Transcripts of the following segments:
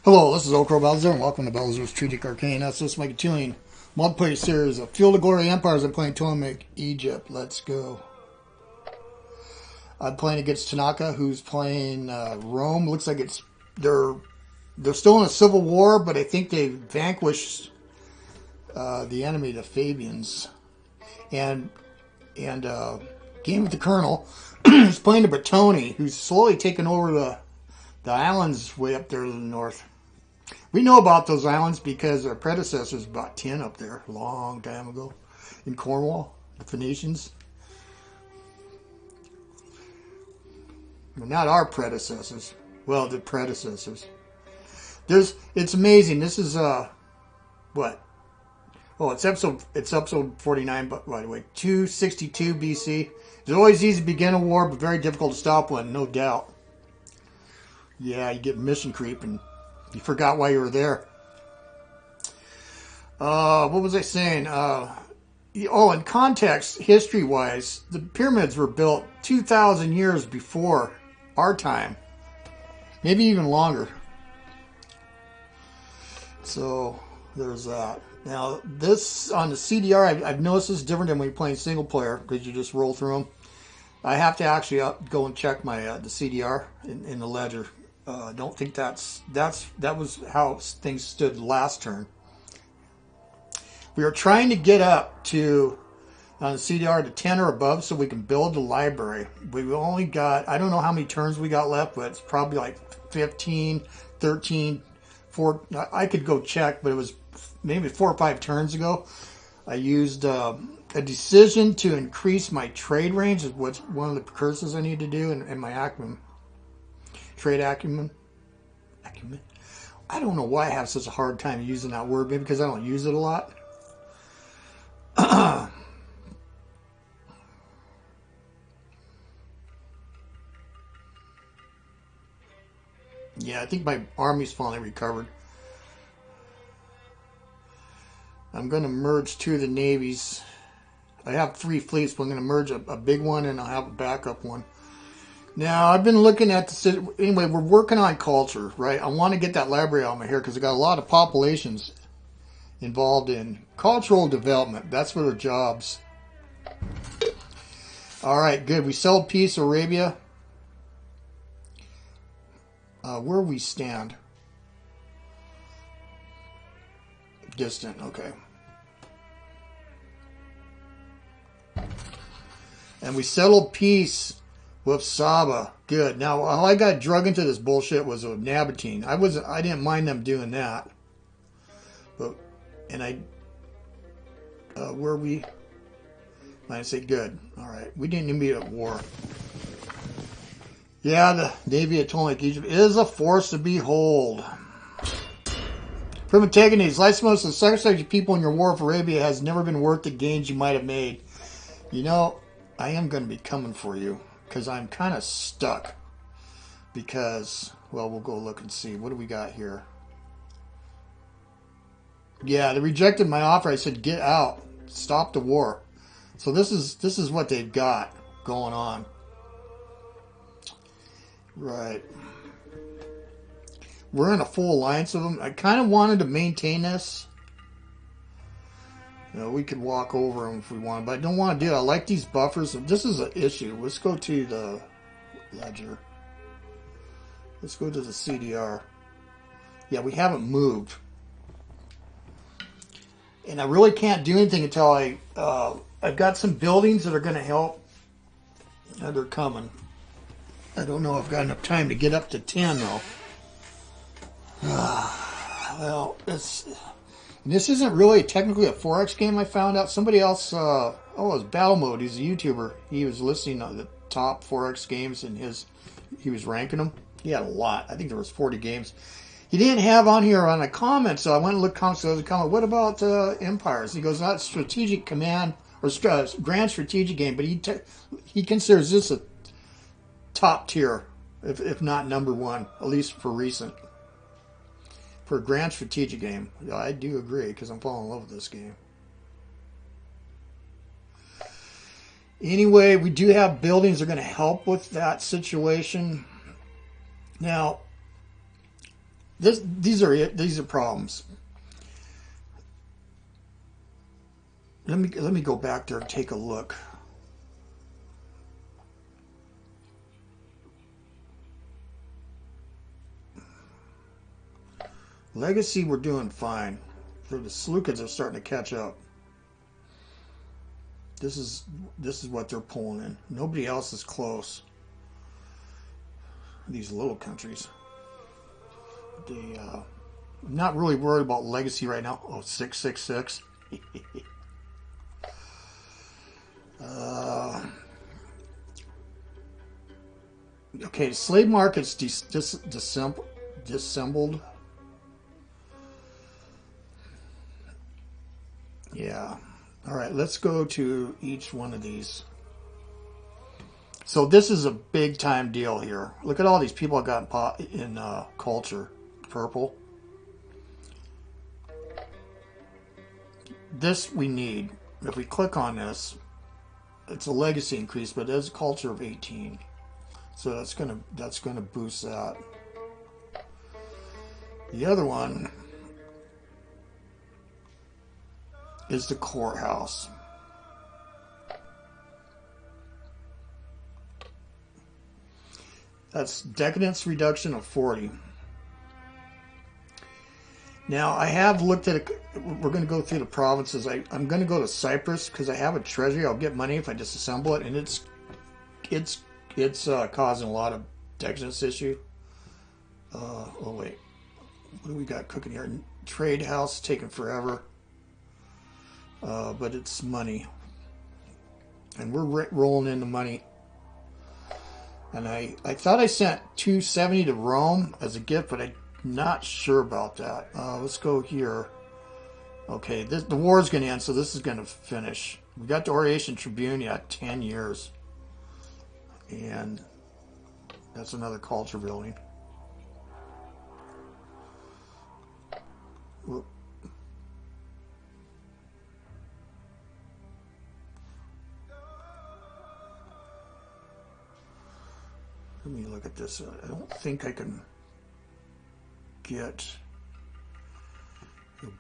Hello, this is OldCrowBalthazor, and welcome to Balthazor's Strategic Arcane. That's this my continuing multiplayer series of Field of Glory Empires. I'm playing Ptolemaic Egypt. Let's go. I'm playing against Tanaka, who's playing Rome. Looks like they're still in a civil war, but I think they vanquished the enemy, the Fabians. And Game with the Colonel is playing the Britonae, who's slowly taking over the islands way up there to the north. We know about those islands because our predecessors bought 10 up there a long time ago in Cornwall, the Phoenicians. Well, not our predecessors. Well, the predecessors. It's amazing. This is what? Oh, it's episode 49, but by the way, 262 BC. It's always easy to begin a war, but very difficult to stop one, no doubt. Yeah, you get mission creep and you forgot why you were there. What was I saying? In context, history-wise, the pyramids were built 2,000 years before our time. Maybe even longer. So, there's that. Now, this, on the CDR, I've noticed this is different than when you're playing single player, because you just roll through them. I have to actually go and check my the CDR in the ledger. I don't think that was how things stood last turn. We are trying to get up to on the CDR to 10 or above so we can build the library. We've only got, I don't know how many turns we got left, but it's probably like 15, 13, 4. I could go check, but it was maybe 4 or 5 turns ago. I used a decision to increase my trade range is what's one of the precursors I need to do in my acumen. Trade acumen. I don't know why I have such a hard time using that word. Maybe because I don't use it a lot. Yeah, I think my army's finally recovered. I'm going to merge 2 of the navies. I have 3 fleets, but I'm going to merge a big one and I'll have a backup one. Now, I've been looking at the... Anyway, we're working on culture, right? I want to get that library out of my hair because I got a lot of populations involved in cultural development. That's what their jobs. All right, good. We settled peace, Arabia. Where we stand? Distant, okay. And we settled peace with Saba. Good. Now, all I got drug into this bullshit was a Nabatean. I didn't mind them doing that. But, and where we... I say good. All right. We didn't even be at war. Yeah, the Navy of Ptolemaic Egypt is a force to behold. From Antagones, Lysimachos the sacrifice of people in your war of Arabia has never been worth the gains you might have made. You know, I am going to be coming for you because I'm kind of stuck. Because, well, we'll go look and see. What do we got here? Yeah, they rejected my offer. I said, get out. Stop the war. So this is what they've got going on. Right. We're in a full alliance with them. I kind of wanted to maintain this. You know, we could walk over them if we want, but I don't want to do it. I like these buffers. This is an issue. Let's go to the ledger. Let's go to the CDR. Yeah, we haven't moved. And I really can't do anything until I've got some buildings that are going to help. And they're coming. I don't know if I've got enough time to get up to 10, though. Well, this isn't really technically a 4X game. I found out somebody else, it's Battle Mode. He's a YouTuber. He was listing the top 4X games and he was ranking them. He had a lot. I think there was 40 games. He didn't have on here on a comment, so I went and looked comments. So there was a comment, what about Empires? He goes, not strategic command or grand strategic game, but he considers this a top tier, if not number 1, at least for recent. For a grand strategic game. I do agree, because I'm falling in love with this game. Anyway, we do have buildings that are going to help with that situation. Now, These are problems. Let me go back there and take a look. Legacy, we're doing fine. For the Seleucids are starting to catch up. This is what they're pulling in. Nobody else is close. These little countries. I'm not really worried about legacy right now. Oh, 666. Okay, slave market's dissembled. Yeah. All right, let's go to each one of these. So this is a big time deal here. Look at all these people I got in culture. Purple. This we need. If we click on this, it's a legacy increase, but there's a culture of 18. So that's gonna boost that. The other one is the courthouse. That's decadence reduction of 40. Now I have looked at it. We're going to go through the provinces. I'm going to go to Cyprus because I have a treasury. I'll get money if I disassemble it, and it's causing a lot of decadence issue. Oh wait, what do we got cooking here? Trade house taking forever. But it's money, and we're rolling in the money. And I thought I sent 270 to Rome as a gift, but I'm not sure about that. Let's go here. Okay, the war is going to end, so this is going to finish. We got the Horatian Tribune, yeah, 10 years. And that's another culture building. Whoop. Let me look at this. I don't think I can get...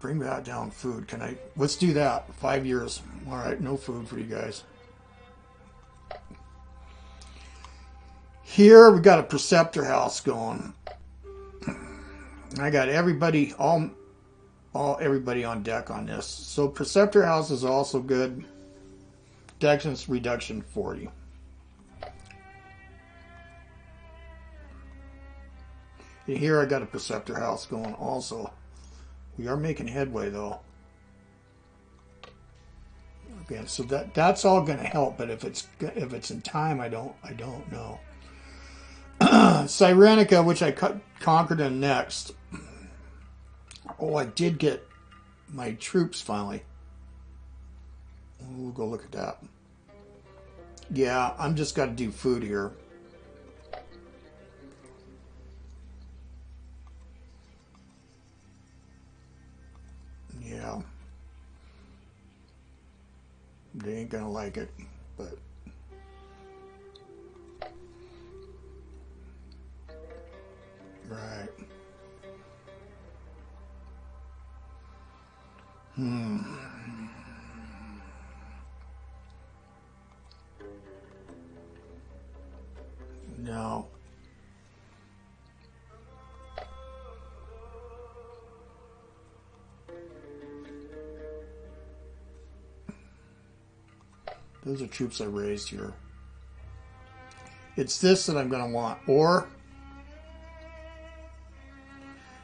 Bring that down food. Can I? Let's do that. 5 years. All right, no food for you guys. Here we got a preceptor house going. I got everybody, everybody on deck on this. So preceptor house is also good. Decadence reduction 40. And here I got a preceptor house going also. We are making headway though. Okay, so that's all going to help, but if it's in time, I don't know. Cyrenaica, which I conquered in next. Oh, I did get my troops finally. We'll go look at that. Yeah, I'm just got to do food here. Yeah. They ain't gonna like it, but right. No. Those are troops I raised here. It's this that I'm going to want. Or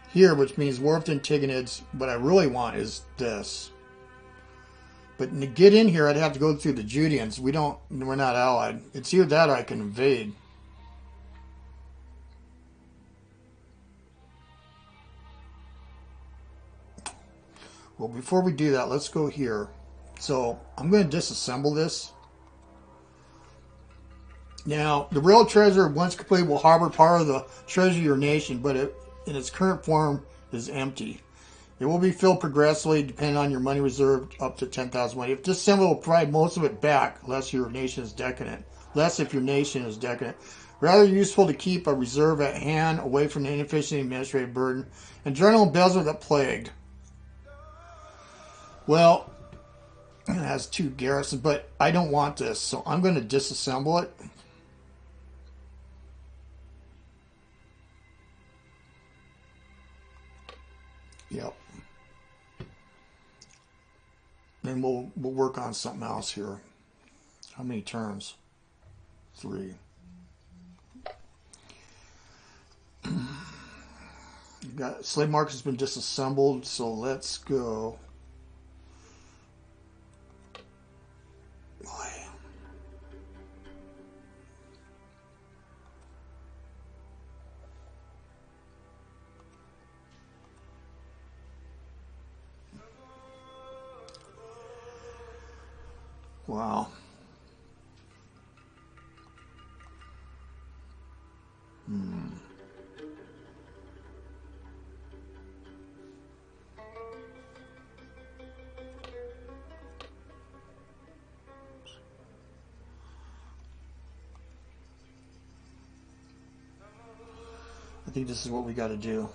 here, which means Warped Antigonids. What I really want is this. But to get in here, I'd have to go through the Judeans. We're not allied. It's either that or I can invade. Well, before we do that, let's go here. So I'm going to disassemble this. Now, the real treasure, once complete, will harbor part of the treasure of your nation, but in its current form is empty. It will be filled progressively, depending on your money reserve, up to 10,000 money. If disassembled, will provide most of it back, less your nation is decadent. Less if your nation is decadent. Rather useful to keep a reserve at hand away from the inefficient administrative burden and general embezzlement that plagued. Well, it has 2 garrisons, but I don't want this, so I'm going to disassemble it. Yep. Then we'll work on something else here. How many turns? 3. Got slave market has been disassembled, so let's go. Boy. Wow. I think this is what we got to do.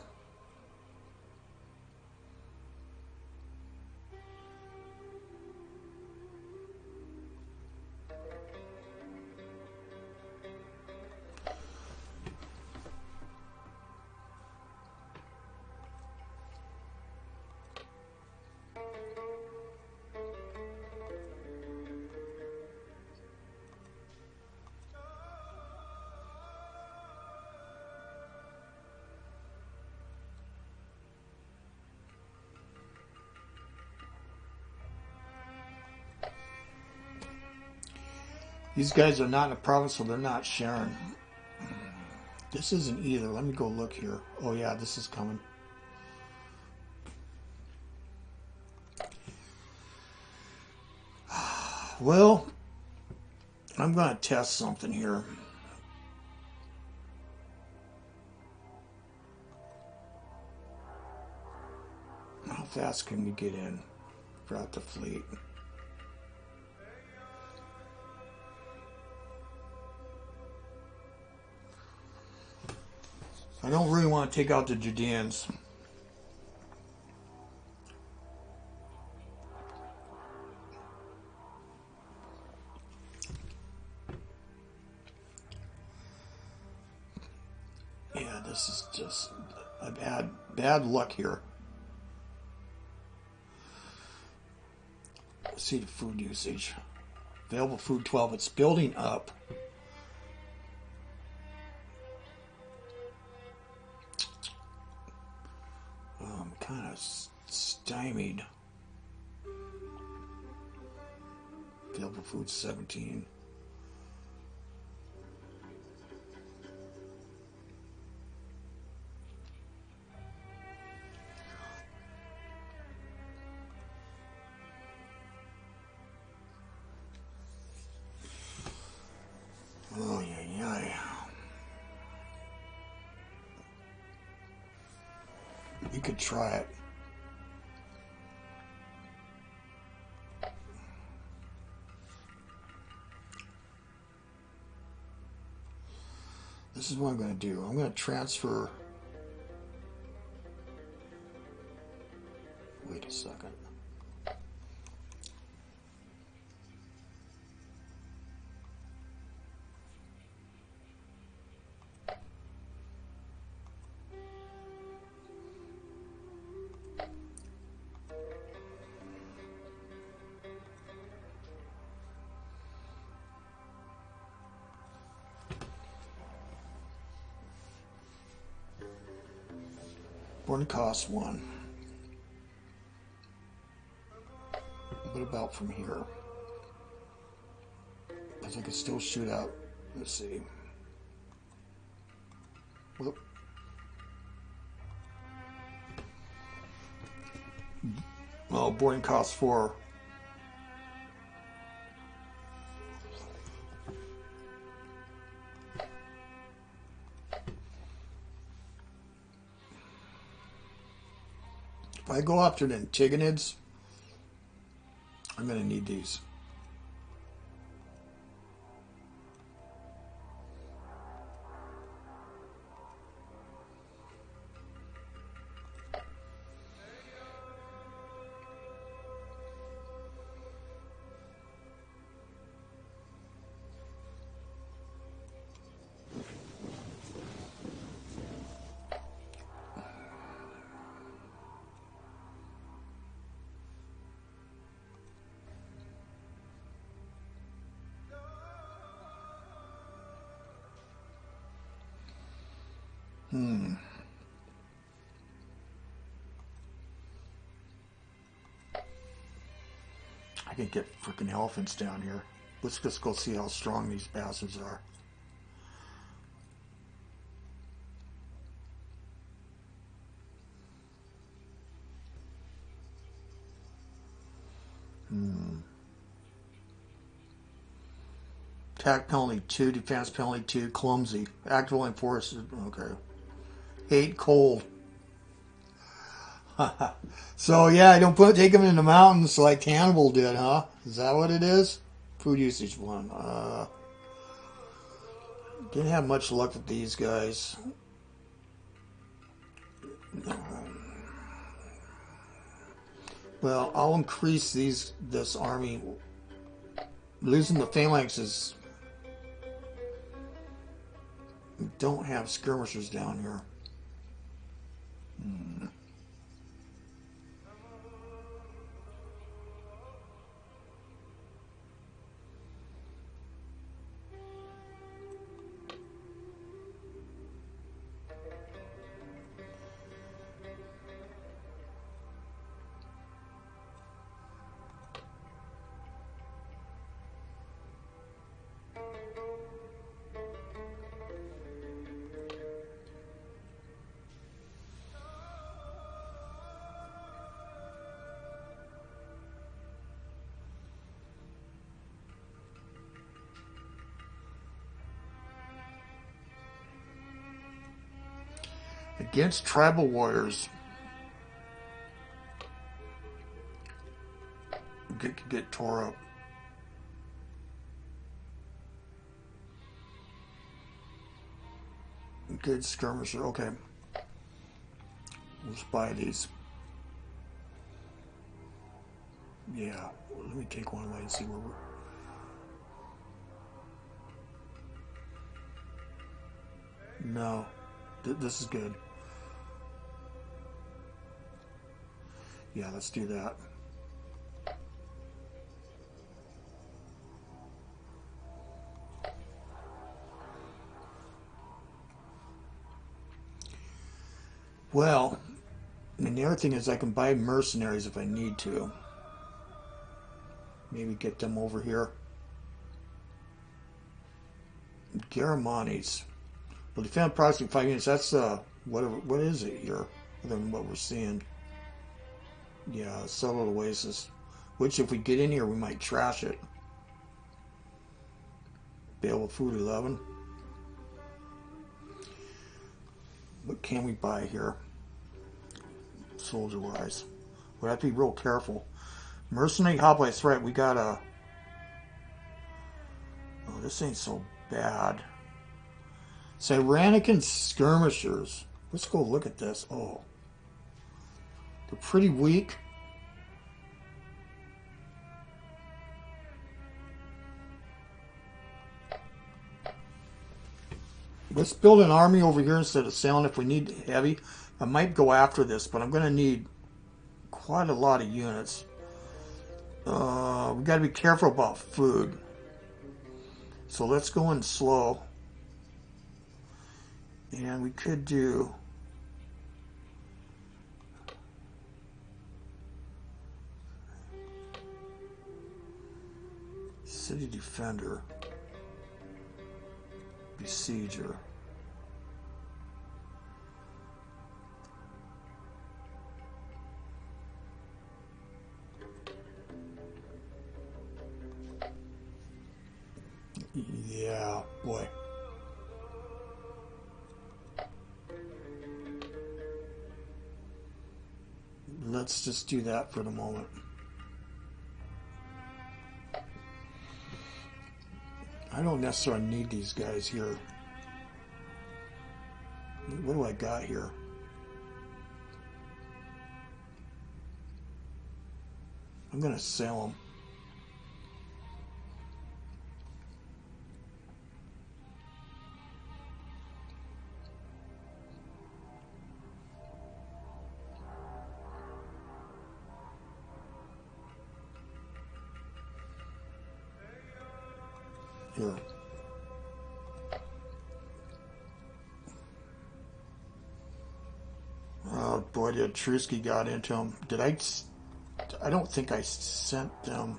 These guys are not in a province, so they're not sharing. This isn't either. Let me go look here. Oh yeah, this is coming. Well, I'm going to test something here. How fast can we get in throughout the fleet? I don't really want to take out the Judeans. Yeah, this is just a bad luck here. Let's see the food usage. Available food 12. It's building up. Kind of stymied. Available food 17. Oh yeah. You could try it. This is what I'm going to do. I'm going to transfer. Wait a second. Born cost 1. What about from here? Because I can still shoot out. Let's see. Whoop. Oh, boarding cost 4. If I go after the Antigonids, I'm going to need these. Hmm. I can get freaking elephants down here. Let's just go see how strong these bastards are. Attack penalty 2, defense penalty 2, clumsy. Active only force, okay. 8 cold. So yeah, I don't take them in the mountains like Hannibal did, huh? Is that what it is? Food usage 1. Didn't have much luck with these guys. Well, I'll increase this army. Losing the phalanx is... We don't have skirmishers down here. Against tribal warriors. Get tore up. Good skirmisher. Okay. Let's buy these. Yeah. Let me take one away and see where we're... No. This is good. Yeah, let's do that. Well, and the other thing is I can buy mercenaries if I need to. Maybe get them over here. Garamanis. Well, defend approximately 5 units. That's what is it here? Other than what we're seeing. Yeah, settled oasis. Which, if we get in here, we might trash it. Bale of food 11. What can we buy here? Soldier-wise. We have to be real careful. Mercenary hoplites, right? We got a... Oh, this ain't so bad. Cyrenaican skirmishers. Let's go look at this. Oh. They're pretty weak. Let's build an army over here instead of sailing if we need heavy. I might go after this, but I'm going to need quite a lot of units. We got to be careful about food. So let's go in slow. And we could do... City Defender. Besieger. Yeah, boy. Let's just do that for the moment. I don't necessarily need these guys here. What do I got here? I'm going to sell them. Here. boy, did Trusky got into him. I don't think I sent them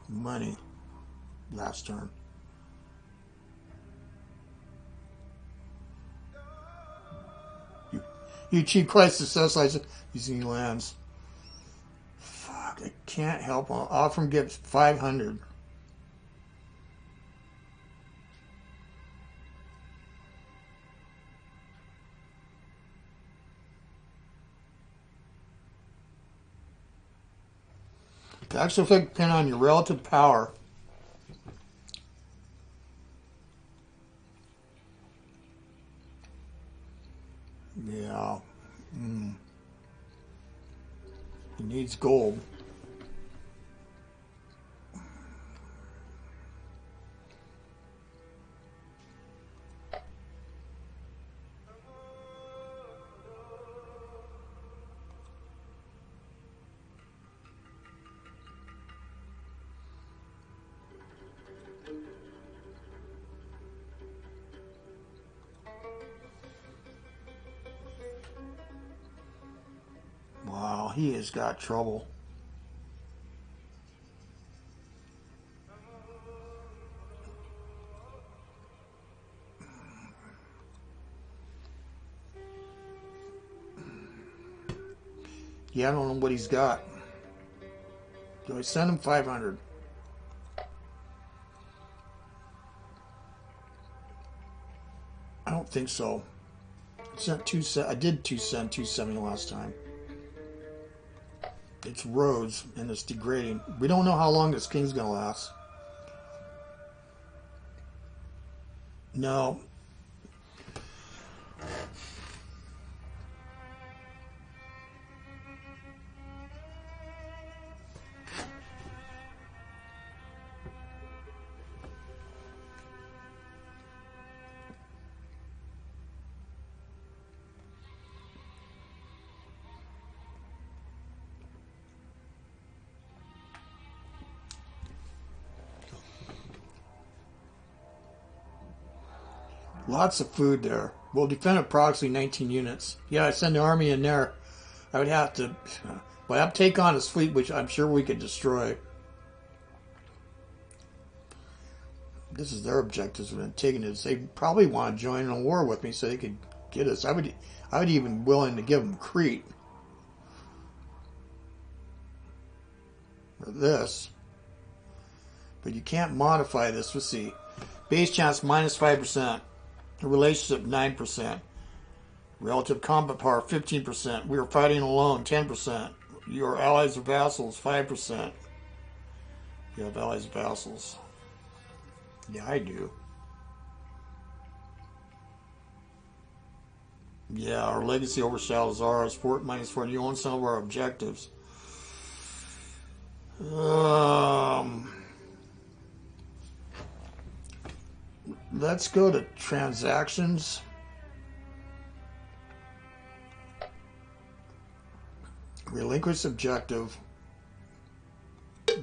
money last turn. You cheap Christ success using lands. Fuck, I can't help him. I'll offer him get 500. The actual effect depends on your relative power. Yeah. He needs gold. Wow, he has got trouble. Yeah, I don't know what he's got. Do I send him 500? I don't think so. I did send 270 last time. It's Rhodes, and it's degrading. We don't know how long this king's going to last. No. Lots of food there. We'll defend approximately 19 units. Yeah, I send the army in there. I would have to... But I'd take on his fleet, which I'm sure we could destroy. This is their objectives when taking this. They probably want to join in a war with me so they could get us. I would even willing to give them Crete. Or this. But you can't modify this. Let's see. Base chance minus 5%. Relationship 9%. Relative combat power 15%. We are fighting alone 10%. Your allies or vassals 5%. You have allies and vassals. Yeah, I do. Yeah, our legacy overshadows ours. Fort minus 4. You own some of our objectives. Let's go to transactions. Relinquish objective.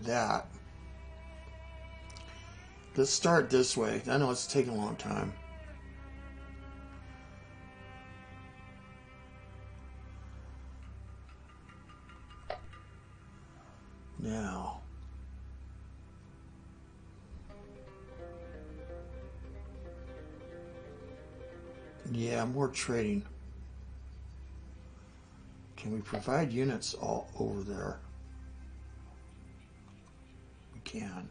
That. Let's start this way. I know it's taking a long time. Now. Yeah, more trading. Can we provide units all over there? We can.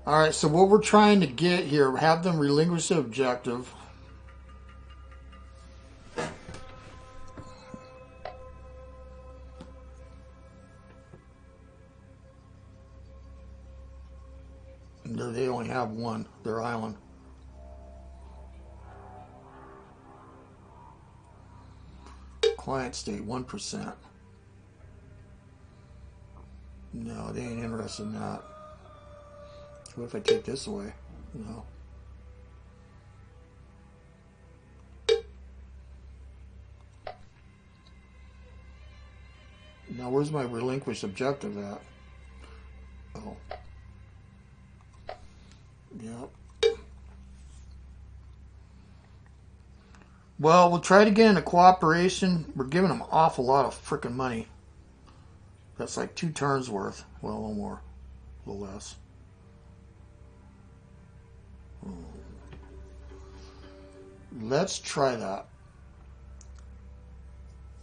All right, so what we're trying to get here, have them relinquish the objective. They only have one, their island. Client state, 1%. No, they ain't interested in that. What if I take this away? No. Now, where's my relinquished objective at? Oh. Yep. Well, we'll try to get into cooperation. We're giving them an awful lot of freaking money. That's like 2 turns worth. Well, a little more. A little less. Let's try that.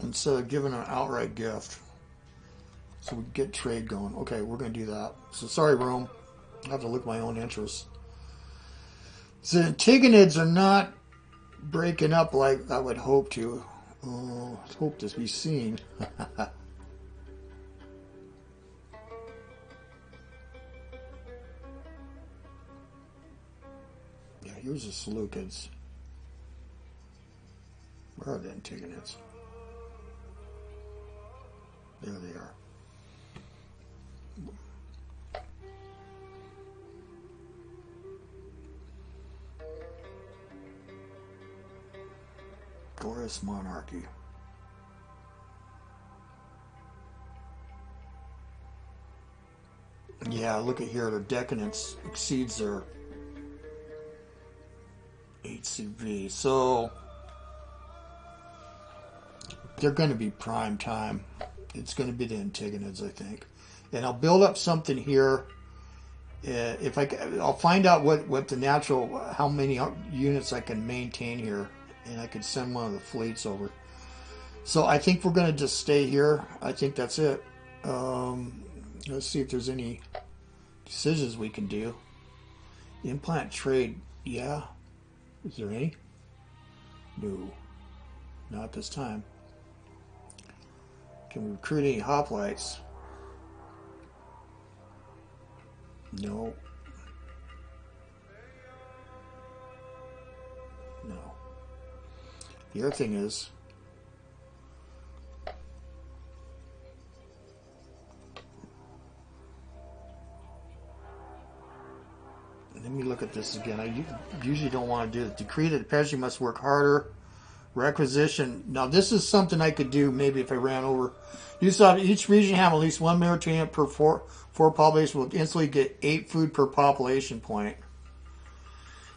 Instead of giving an outright gift. So we get trade going. Okay, we're going to do that. So sorry, Rome. I have to look at my own interests. So the Antigonids are not breaking up like I would hope to. Hope to be seen. Yeah, here's the Seleucids. Where are the Antigonids? There they are. Glorious monarchy. Yeah, look at here. Their decadence exceeds their HCV. So they're going to be prime time. It's going to be the Antigonids, I think. And I'll build up something here. If I'll find out what the natural, how many units I can maintain here. And I could send one of the fleets over. So I think we're going to just stay here. I think that's it. Let's see if there's any decisions we can do. Implant trade, yeah. Is there any? No. Not this time. Can we recruit any hoplites? No. No. The other thing is, let me look at this again. I usually don't want to do it. Decree that the peasantry must work harder. Requisition. Now, this is something I could do maybe if I ran over. You saw each region have at least 1 military unit per 4 population will instantly get 8 food per population point.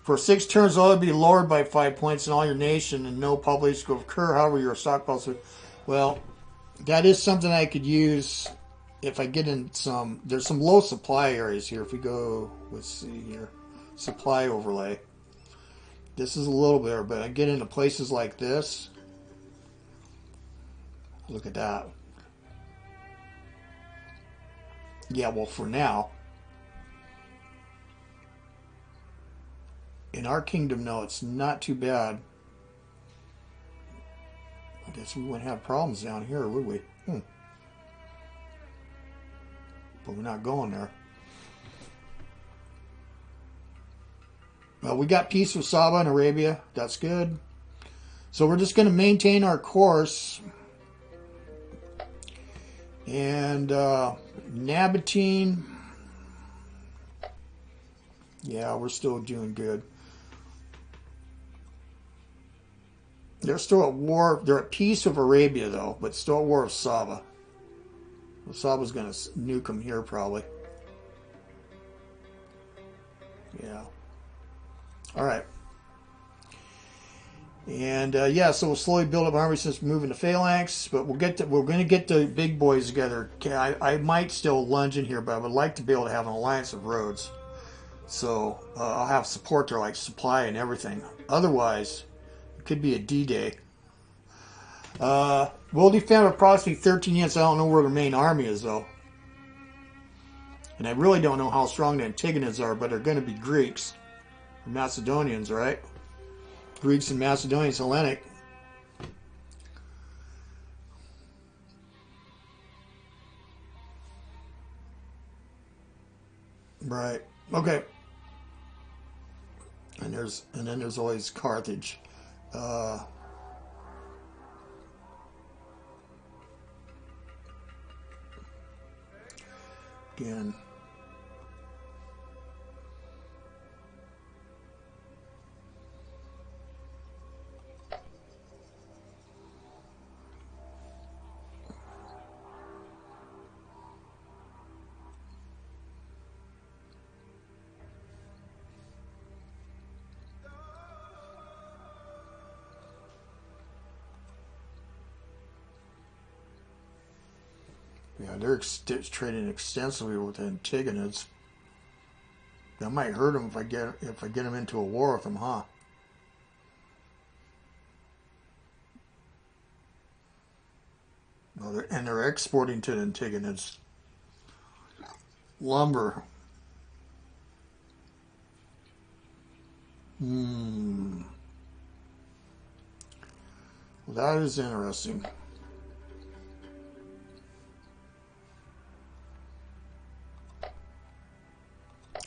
For 6 turns, all will be lowered by 5 points in all your nation, and no population will occur. However, your stockpiles. Well, that is something I could use if I get in some. There's some low supply areas here. If we go, let's see here, supply overlay. This is a little bit, but I get into places like this. Look at that. Yeah, well, for now. In our kingdom, no, it's not too bad. I guess we wouldn't have problems down here, would we? But we're not going there. Well, we got peace with Saba and Arabia. That's good. So we're just going to maintain our course. And Nabatine. Yeah, we're still doing good. They're still at war. They're at peace with Arabia, though, but still at war with Saba. Well, Saba's going to nuke them here, probably. Yeah. All right. And yeah, so we'll slowly build up army since moving to Phalanx, but we're going to get the big boys together. I might still lunge in here, but I would like to be able to have an alliance of Rhodes. So I'll have support there, like supply and everything. Otherwise, it could be a D-Day. We'll defend approximately 13 units. I don't know where the main army is, though. And I really don't know how strong the Antagonids are, but they're going to be Greeks. Or Macedonians, right? Greeks and Macedonians, Hellenic. Right. Okay. And then there's always Carthage. Again. Yeah, they're trading extensively with the Antagonids. That might hurt them if I get them into a war with them, huh? Well, they're exporting to the Antagonids. Lumber. Well, that is interesting.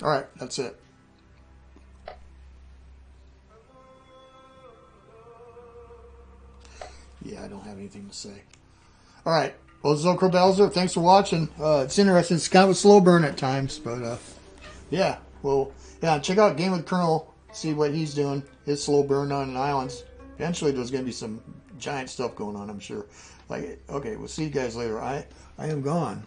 All right, that's it. Yeah, I don't have anything to say. All right. Well, this is OldCrowBalthazor. Thanks for watching. It's interesting. It's kind of a slow burn at times, but yeah. Well, yeah. Check out Game with Colonel. See what he's doing. His slow burn on the islands. Eventually, there's going to be some giant stuff going on, I'm sure. Okay. We'll see you guys later. I am gone.